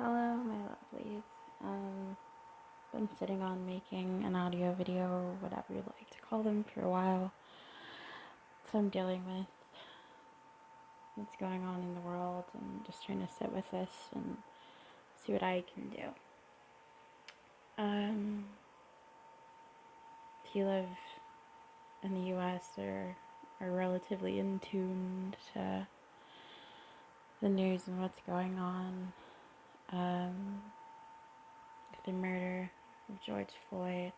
Hello, my lovelies. Been sitting on making an audio video, whatever you'd like to call them, for a while. So I'm dealing with what's going on in the world and just trying to sit with this and see what I can do. If you live in the US or are relatively in tune to the news and what's going on, with the murder of George Floyd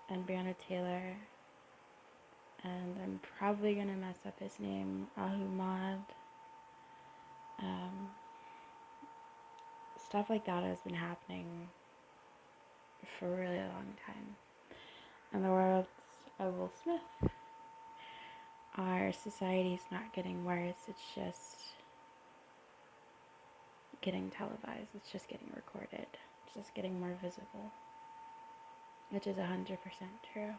and Breonna Taylor, and I'm probably gonna mess up his name, Ahumad. Stuff like that has been happening for a really long time. In the words of Will Smith, our society's not getting worse, it's just getting televised, it's just getting recorded, it's just getting more visible, which is 100% true.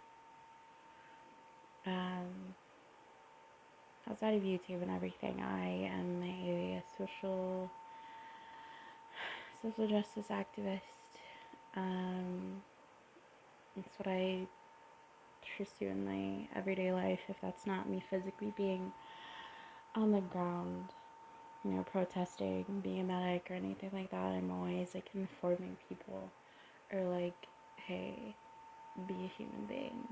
Outside of YouTube and everything, I am a social justice activist. It's what I pursue in my everyday life. If that's not me physically being on the ground, protesting, being a medic or anything like that, I'm always informing people or hey, be a human being.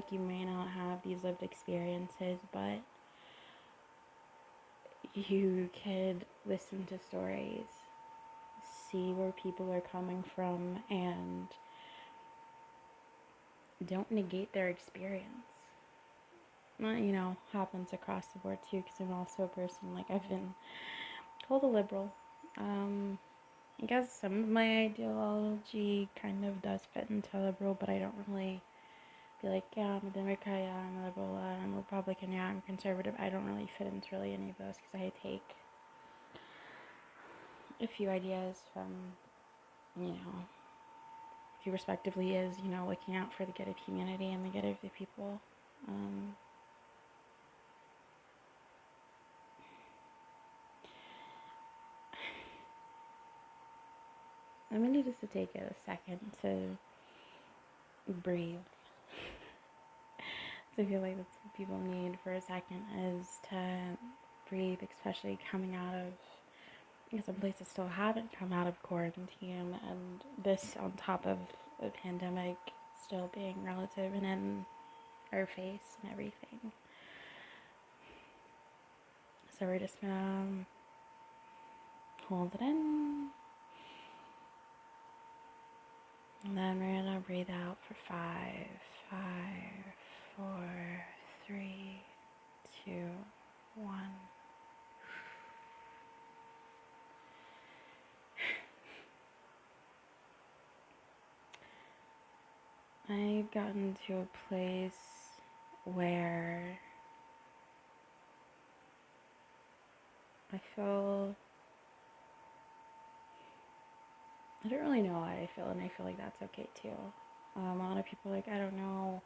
You may not have these lived experiences, but you could listen to stories, see where people are coming from, and don't negate their experience. Happens across the board too, because I'm also a person, I've been called a liberal. I guess some of my ideology kind of does fit into liberal, but I don't really be yeah, I'm a Democrat, yeah, I'm a liberal, I'm a Republican, yeah, I'm a conservative. I don't really fit into really any of those, because I take a few ideas from, a few respectively is, looking out for the good of humanity and the good of the people. I'm gonna just to take a second to breathe. So I feel like that's what people need for a second, is to breathe, especially coming out of, some places still haven't come out of quarantine, and this on top of a pandemic still being relative and in our face and everything. So we're just gonna hold it in, and then we're gonna breathe out for 5, 4, 3, 2, 1. I've gotten to a place where I don't really know how I feel, and I feel like that's okay too. A lot of people I don't know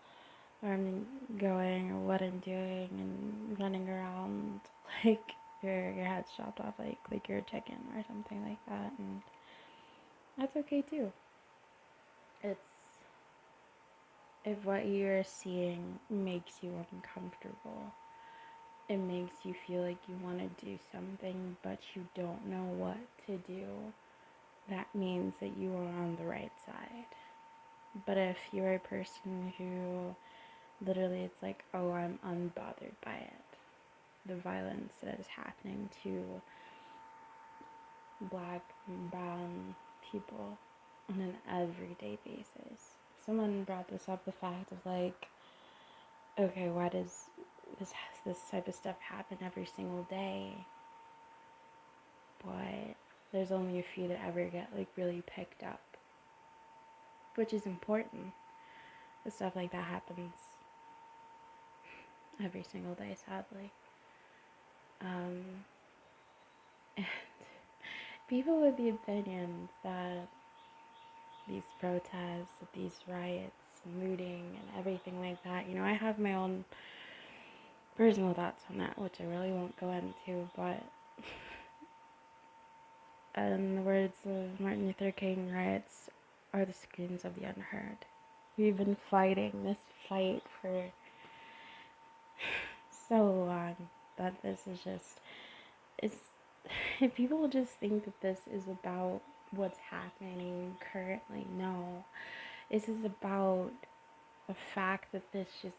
where I'm going or what I'm doing, and running around your head's chopped off like you're a chicken or something like that, and that's okay too. It's if what you're seeing makes you uncomfortable, it makes you feel like you want to do something but you don't know what to do, that means that you are on the right side. But if you're a person who literally it's oh, I'm unbothered by it, the violence that is happening to black and brown people on an everyday basis. Someone brought this up, the fact of okay, why does this type of stuff happen every single day? But there's only a few that ever get really picked up, which is important. The stuff like that happens every single day, sadly. And people with the opinions that these protests, these riots, looting, and everything like that, I have my own personal thoughts on that, which I really won't go into, but in the words of Martin Luther King, riots are the screams of the unheard. We've been fighting this fight for so long that this is just, it's, if people just think that this is about what's happening currently, no. This is about the fact that this just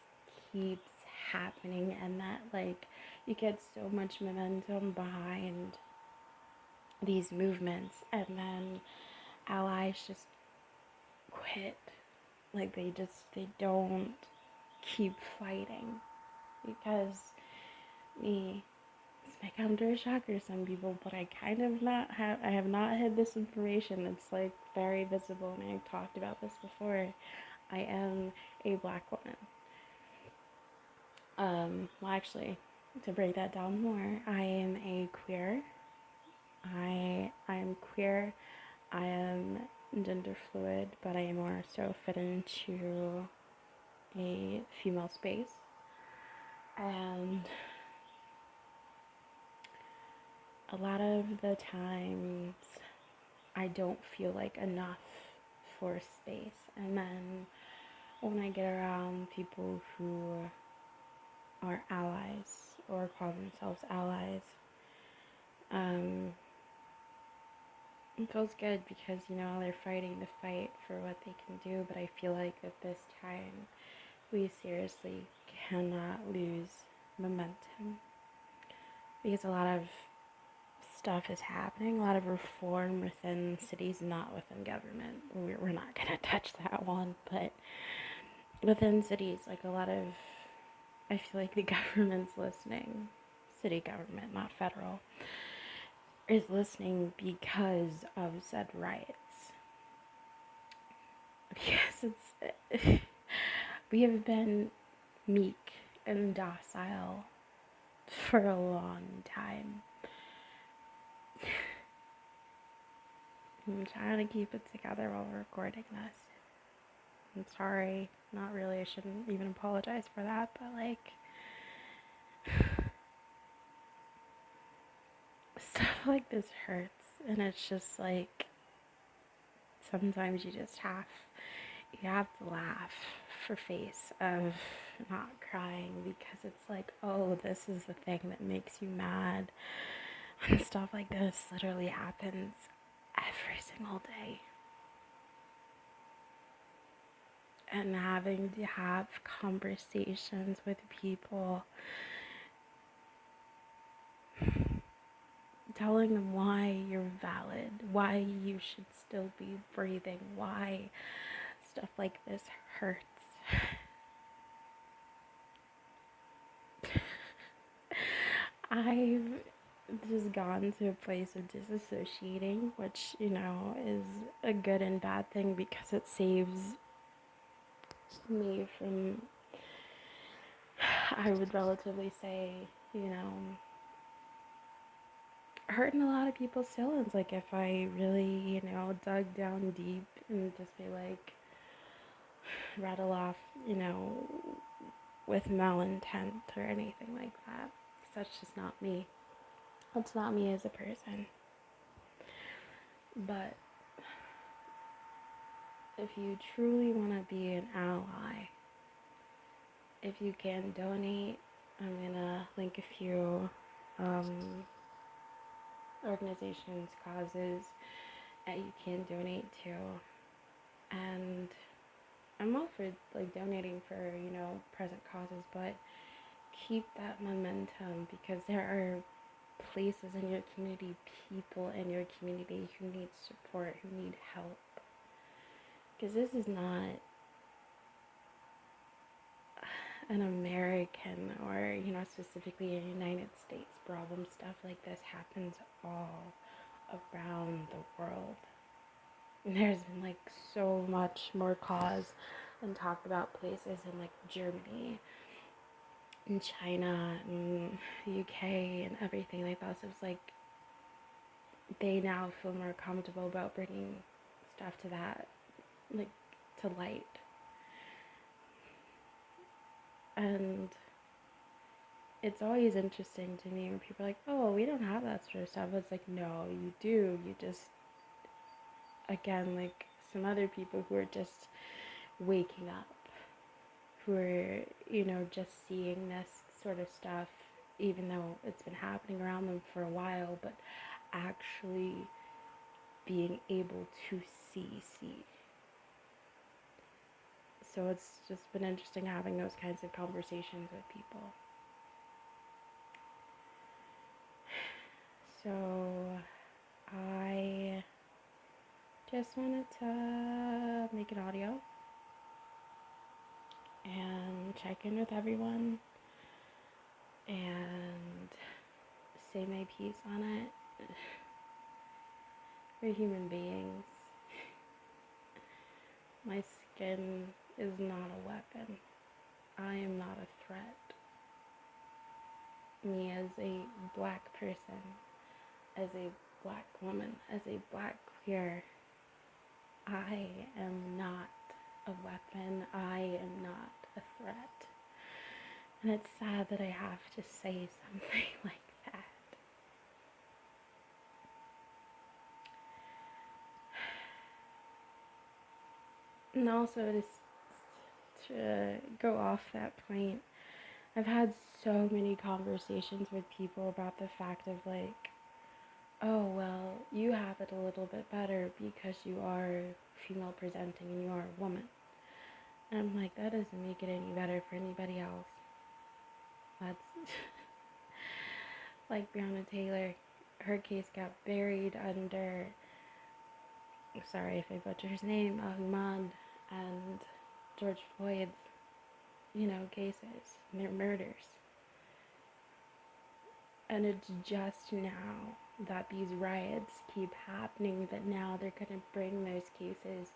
keeps happening, and that like you get so much momentum behind these movements, and then allies just quit. Like they don't keep fighting, because me, this may come to a shocker to some people, but I kind of I have not hid this information. It's like very visible, and I've talked about this before. I am a black woman. Well, actually, to break that down more, I am a queer. I am queer. I am gender fluid, but I more so fit into a female space. And a lot of the times I don't feel like enough for space. And then when I get around people who are allies or call themselves allies, it feels good, because they're fighting the fight for what they can do. But I feel like at this time we seriously cannot lose momentum, because a lot of stuff is happening, a lot of reform within cities, not within government. We're not gonna touch that one, but within cities, like a lot of, I feel like the government's listening, city government, not federal, is listening because of said riots. Because it's, we have been meek and docile for a long time. I'm trying to keep it together while we're recording this. I'm sorry, not really, I shouldn't even apologize for that, but like, stuff like this hurts, and it's just like, sometimes you have to laugh for face of not crying, because it's like, oh, this is the thing that makes you mad. And stuff like this literally happens every single day. And having to have conversations with people, telling them why you're valid, why you should still be breathing, why stuff like this hurts. I've just gone to a place of disassociating, which, is a good and bad thing, because it saves me from, I would relatively say, hurting a lot of people's feelings. Like, if I really, dug down deep and just be like, rattle off, with malintent or anything like that. Because that's just not me. That's not me as a person. But if you truly want to be an ally, if you can donate, I'm gonna link a few organizations, causes that you can donate to. And I'm all for like donating for, present causes, but keep that momentum, because there are places in your community, people in your community who need support, who need help. Because this is not an American or, specifically a United States problem. Stuff like this happens all around the world. And there's been like so much more cause and talked about places in like Germany and China and the UK and everything like that. So it's like they now feel more comfortable about bringing stuff to that, like, to light. And it's always interesting to me when people are like, oh, we don't have that sort of stuff. It's like, no, you do. You just, again, like some other people who are just waking up, who are, just seeing this sort of stuff, even though it's been happening around them for a while, but actually being able to see. So it's just been interesting having those kinds of conversations with people. So I just wanted to make an audio and check in with everyone and say my piece on it. We're human beings. My skin is not a weapon. I am not a threat. Me as a black person, as a black woman, as a black queer, I am not a weapon. I am not a threat. And it's sad that I have to say something like that. And also to go off that point, I've had so many conversations with people about the fact of like, oh, well, you have it a little bit better because you are female presenting and you are a woman. And I'm like, that doesn't make it any better for anybody else. That's like Breonna Taylor. Her case got buried under, sorry if I butcher his name, Ahumad and George Floyd's, cases, and their murders. And it's just now that these riots keep happening that now they're going to bring those cases,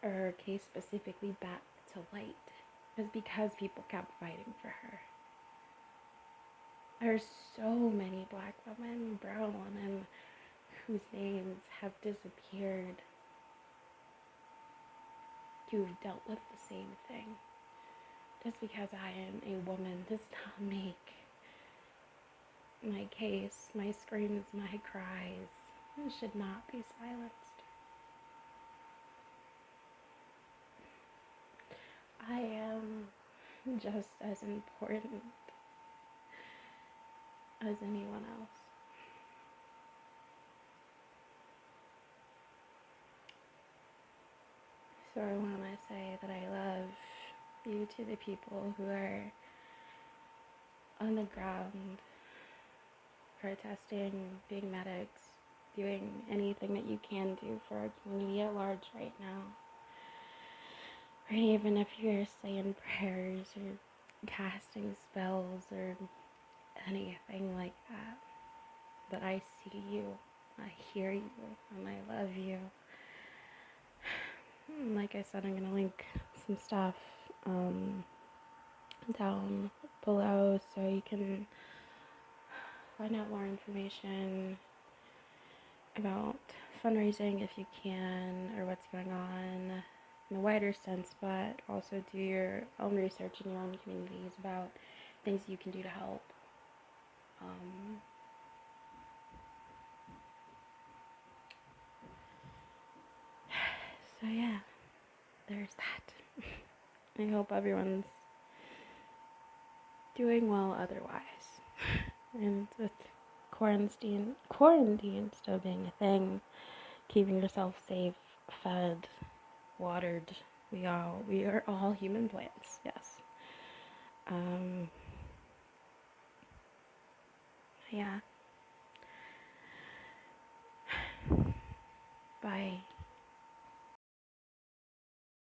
or her case specifically, back to light. It's because people kept fighting for her. There's so many black women, brown women, whose names have disappeared, who've dealt with the same thing. Just because I am a woman does not make my case, my screams, my cries should not be silenced. I am just as important as anyone else. So I want to say that I love you to the people who are on the ground protesting, being medics, doing anything that you can do for our community at large right now. Or even if you're saying prayers or casting spells or anything like that. But I see you, I hear you, and I love you. Like I said, I'm going to link some stuff down below so you can find out more information about fundraising if you can, or what's going on in a wider sense, but also do your own research in your own communities about things you can do to help. So yeah, there's that. I hope everyone's doing well otherwise. And with quarantine still being a thing, keeping yourself safe, fed, watered. We are all human plants, yes. Yeah. Bye.